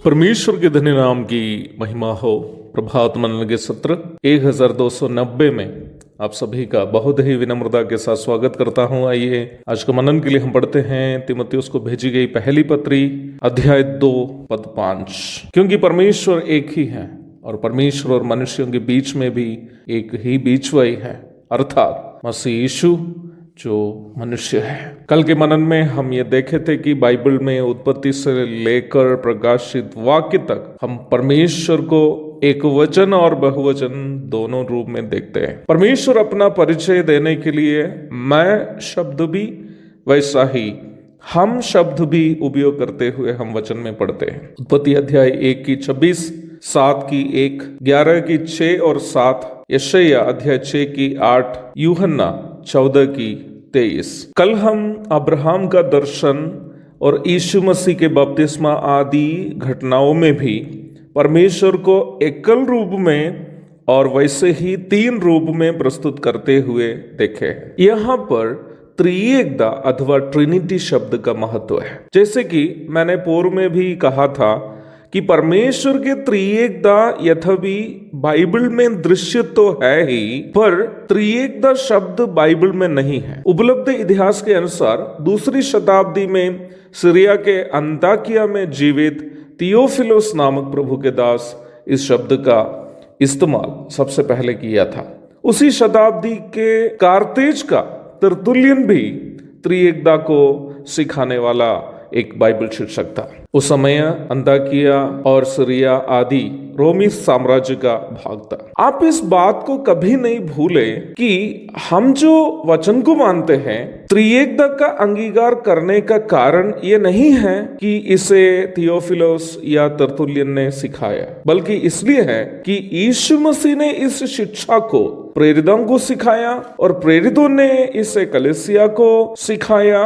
परमेश्वर के धन्य नाम की महिमा हो। प्रभात मनन के सत्र 1290 में आप सभी का बहुत ही विनम्रता के साथ स्वागत करता हूं। आइए आज के मनन के लिए हम पढ़ते हैं तीमुथियुस को भेजी गई पहली पत्री अध्याय 2 पद 5। क्योंकि परमेश्वर एक ही है और परमेश्वर और मनुष्यों के बीच में भी एक ही बीचवाई है, अर्थात मसीह यीशु जो मनुष्य है। कल के मनन में हम ये देखे थे कि बाइबल में उत्पत्ति से लेकर प्रकाशित वाक्य तक हम परमेश्वर को एक वचन और बहुवचन दोनों रूप में देखते हैं। परमेश्वर अपना परिचय देने के लिए मैं शब्द भी वैसा ही हम शब्द भी उपयोग करते हुए हम वचन में पढ़ते हैं। उत्पत्ति अध्याय 1 की 26, 7 की 1, 11 की 6 और 7, यशायाह अध्याय 6 की 8, यूहन्ना 14 की 23। कल हम अब्राहम का दर्शन और यीशु मसीह के बपतिस्मा आदि घटनाओं में भी परमेश्वर को एकल रूप में और वैसे ही 3 रूप में प्रस्तुत करते हुए देखे। यहाँ पर त्रिएकता अथवा ट्रिनिटी शब्द का महत्व है। जैसे कि मैंने पूर्व में भी कहा था कि परमेश्वर के त्रिएकता यद्यपि बाइबल में दृश्य तो है ही, पर त्रिएकता शब्द बाइबल में नहीं है। उपलब्ध इतिहास के अनुसार 2री शताब्दी में सीरिया के अंताकिया में जीवित थियोफिलुस नामक प्रभु के दास इस शब्द का इस्तेमाल सबसे पहले किया था। उसी शताब्दी के कार्तेज का तरतुल्यन भी त्रिएकता को सिखाने वाला एक बाइबल शिक्षक था। उस समय अंताकिया और सीरिया आदि रोमी साम्राज्य का भाग था। आप इस बात को कभी नहीं भूले कि हम जो वचन को मानते हैं, त्रिएकता का अंगीकार करने का कारण ये नहीं है कि इसे थियोफिलुस या तरतुल्यन ने सिखाया, बल्कि इसलिए है कि यीशु मसीह ने इस शिक्षा को प्रेरितों को सिखाया और प्रेरितों ने इसे कलीसिया को सिखाया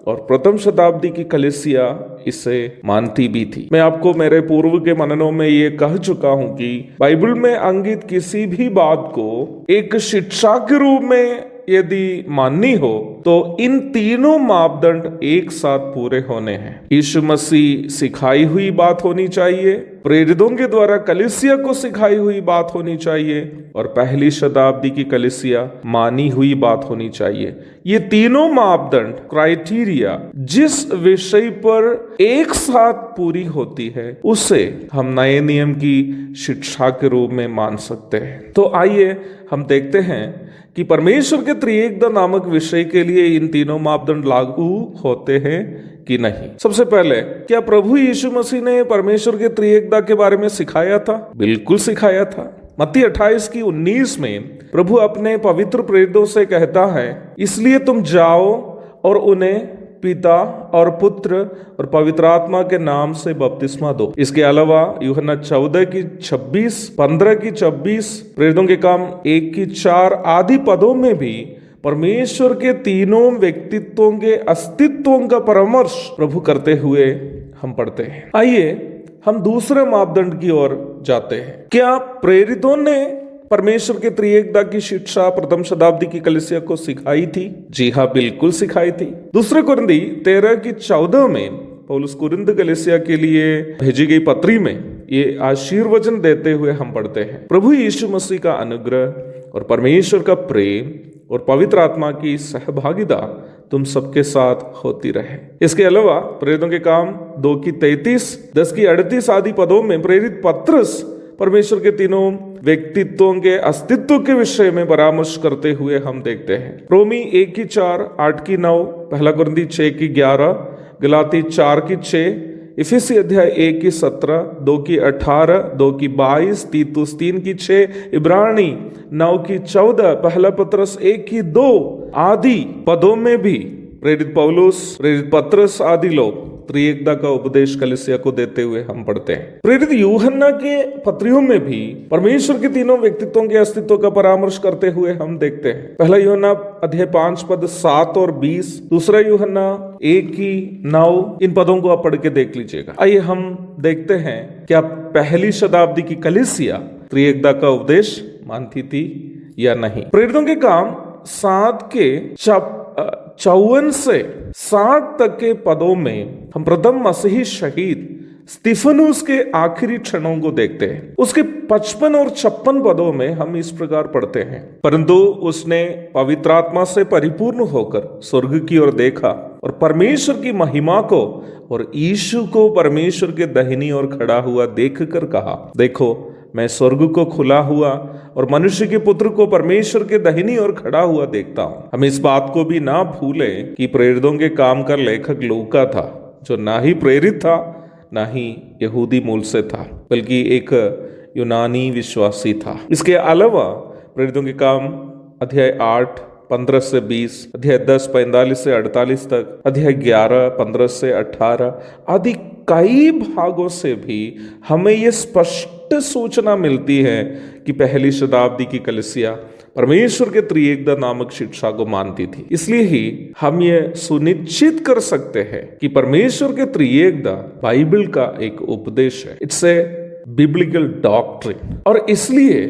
और प्रथम शताब्दी की कलीसिया इसे मानती भी थी। मैं आपको मेरे पूर्व के मननों में ये कह चुका हूं कि बाइबल में अंकित किसी भी बात को एक शिक्षा के रूप में यदि माननी हो तो इन तीनों मापदंड एक साथ पूरे होने हैं। यीशु मसीह सिखाई हुई बात होनी चाहिए, प्रेरितों के द्वारा कलीसिया को सिखाई हुई बात होनी चाहिए और पहली शताब्दी की कलीसिया मानी हुई बात होनी चाहिए। ये तीनों मापदंड क्राइटेरिया जिस विषय पर एक साथ पूरी होती है उसे हम नए नियम की शिक्षा के रूप में मान सकते हैं। तो आइए हम देखते हैं कि परमेश्वर के त्रिएकता नामक विषय के लिए इन तीनों मापदंड लागू होते हैं कि नहीं। सबसे पहले, क्या प्रभु यीशु मसीह ने परमेश्वर के त्रिएकता के बारे में सिखाया था? बिल्कुल सिखाया था। मत्ती 28 की 19 में प्रभु अपने पवित्र प्रेरितों से कहता है, इसलिए तुम जाओ और उन्हें पिता और पुत्र और पवित्र आत्मा के नाम से बपतिस्मा दो। इसके अलावा यूहन्ना 14 की 26, 15 की 26, प्रेरितों के काम 1 की 4 आदि पदों में भी परमेश्वर के तीनों व्यक्तित्वों के अस्तित्वों का परामर्श प्रभु करते हुए हम पढ़ते हैं। आइए हम दूसरे मापदंड की ओर जाते हैं। क्या प्रेरितों ने परमेश्वर के त्रिएकता की शिक्षा प्रथम शताब्दी की कलीसिया को सिखाई थी? जी हाँ, बिल्कुल सिखाई थी। 2 कुरिन्थी 13 की 14 में पौलुस कुरिन्थ कलीसिया के लिए भेजी गई पत्री में ये आशीर्वचन देते हुए हम पढ़ते हैं, प्रभु यीशु मसीह का अनुग्रह और परमेश्वर का प्रेम और पवित्र आत्मा की सहभागिता तुम सबके साथ होती रहे। इसके अलावा प्रेरितों के काम 2 की 33, 10 की 38 आदि पदों में प्रेरित पत्रस परमेश्वर के तीनों व्यक्तित्वों के अस्तित्व के विषय में परामर्श करते हुए हम देखते हैं। रोमी 1 की 4, 8 की 9, पहला कुरिन्थी 6 की 11, गलाती 4 की 6, इफिसी अध्याय 1 की 17, 2 की 18, 2 की 22, तीतुस 3 की 6, इब्रानी 9 की 14, पहला पत्रस 1 की 2 आदि पदों में भी प्रेरित पौलुस, प्रेरित पत्रस आदि लोग त्रिएकता का उपदेश कलीसिया को देते हुए हम पढ़ते हैं। प्रेरित यूहन्ना के पत्रियों में भी परमेश्वर के तीनों व्यक्तित्वों के अस्तित्व का परामर्श करते हुए हम देखते हैं। पहला यूहन्ना अध्याय 5 पद 7 और 20, दूसरा यूहन्ना 1 की 9, इन पदों को आप पढ़ के देख लीजिएगा। आइए हम देखते हैं क्या पहली शताब्दी की कलीसिया त्रिएकता का उपदेश मानती थी या नहीं। प्रेरितों के काम 7 के 54 से 60 तक के पदों में हम प्रथम मसीही शहीद स्तिफनुस के आखिरी क्षणों को देखते हैं। उसके 55 और 56 पदों में हम इस प्रकार पढ़ते हैं, परंतु उसने पवित्र आत्मा से परिपूर्ण होकर स्वर्ग की ओर देखा और परमेश्वर की महिमा को और यीशु को परमेश्वर के दाहिनी ओर खड़ा हुआ देखकर कहा, देखो मैं स्वर्ग को खुला हुआ और मनुष्य के पुत्र को परमेश्वर के दाहिनी ओर खड़ा हुआ देखता हूं। हम इस बात को भी ना भूलें कि प्रेरितों के काम का लेखक लूका था, जो ना ही प्रेरित था ना ही यहूदी मूल से था, बल्कि एक यूनानी विश्वासी था। इसके अलावा प्रेरितों के काम अध्याय 8 15 से 20, अध्याय 10 45 से 48 तक, अध्याय 11 15 से 18 आदि कई भागों से भी हमें यह स्पष्ट सूचना मिलती है कि पहली शताब्दी की कलीसिया परमेश्वर के त्रिएकता नामक शिक्षा को मानती थी। इसलिए ही हम ये सुनिश्चित कर सकते हैं कि परमेश्वर के त्रिएकता बाइबल का एक उपदेश है। इट्स ए बिब्लिकल डॉक्ट्रिन, और इसलिए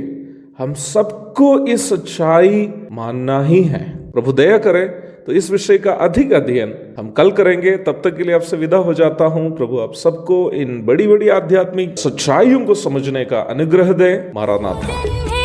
हम सबको इस सच्चाई मानना ही है। प्रभु दया करे तो इस विषय का अधिक अध्ययन हम कल करेंगे। तब तक के लिए आपसे विदा हो जाता हूं। प्रभु आप सबको इन बड़ी बड़ी आध्यात्मिक सच्चाइयों को समझने का अनुग्रह दे। मारानाथा।